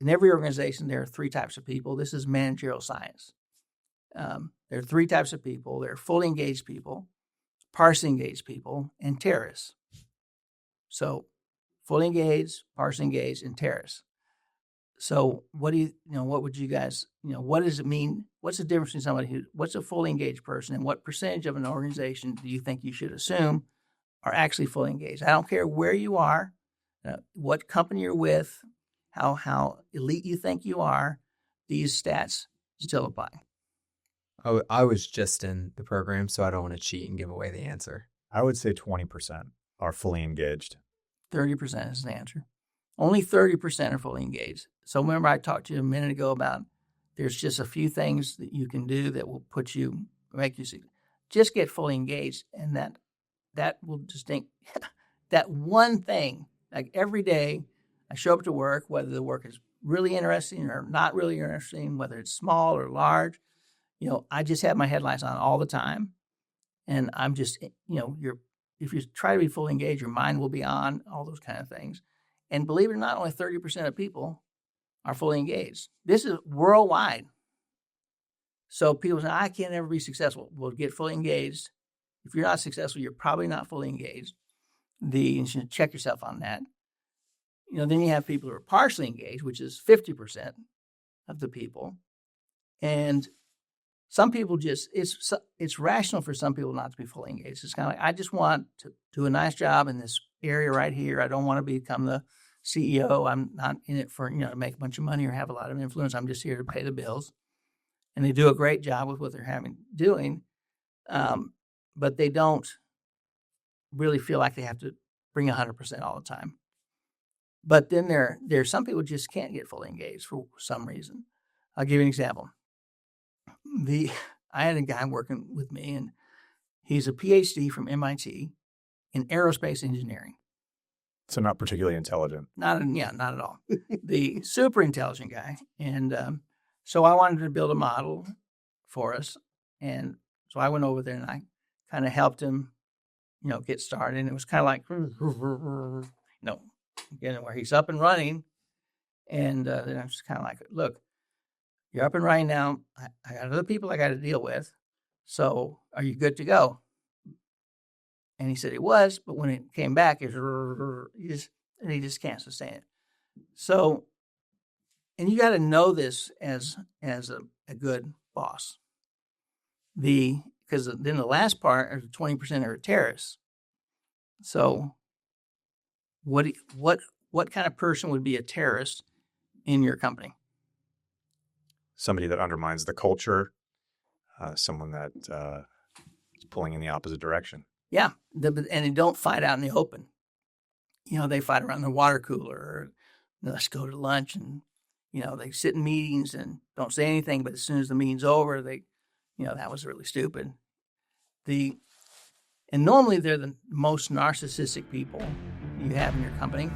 in every organization, there are three types of people. This is managerial science. There are three types of people. There are fully engaged people, partially engaged people, and terrorists. So fully engaged, partially engaged, and terrorists. So what would you guys, what does it mean? What's the difference between what's a fully engaged person, and what percentage of an organization do you think you should assume are actually fully engaged? I don't care where you are, what company you're with, how elite you think you are, these stats still apply. Oh, I was just in the program, so I don't want to cheat and give away the answer. I would say 20% are fully engaged. 30% is the answer. Only 30% are fully engaged. So remember I talked to you a minute ago about there's just a few things that you can do that will make you see. Just get fully engaged, and that will distinct that one thing. Like every day I show up to work, whether the work is really interesting or not really interesting, whether it's small or large, I just have my headlights on all the time. And I'm just, if you try to be fully engaged, your mind will be on, all those kind of things. And believe it or not, only 30% of people are fully engaged. This is worldwide. So people say, I can't ever be successful. Well, get fully engaged. If you're not successful, you're probably not fully engaged. You should check yourself on that. Then you have people who are partially engaged, which is 50% of the people. And some people it's rational for some people not to be fully engaged. It's kind of like, I just want to do a nice job in this area right here. I don't want to become the CEO. I'm not in it for, to make a bunch of money or have a lot of influence. I'm just here to pay the bills. And they do a great job with what they're doing. But they don't really feel like they have to bring 100% all the time. But then there's some people just can't get fully engaged for some reason. I'll give you an example. I had a guy working with me, and he's a PhD from MIT in aerospace engineering. So not particularly intelligent. Not at all. The super intelligent guy. And so I wanted to build a model for us. And so I went over there and I kind of helped him, get started. And it was kind of like, getting where he's up and running. And then I was kind of like, look, you're up and running now. I got other people I got to deal with. So are you good to go? And he said he was, but when it came back, he just can't sustain it. So, and you got to know this as a good boss. Because then the last part are the 20% are terrorists. So, what kind of person would be a terrorist in your company? Somebody that undermines the culture, someone that is pulling in the opposite direction. Yeah, and they don't fight out in the open. They fight around the water cooler, or let's go to lunch, and they sit in meetings and don't say anything. But as soon as the meeting's over, that was really stupid. And normally they're the most narcissistic people you have in your company.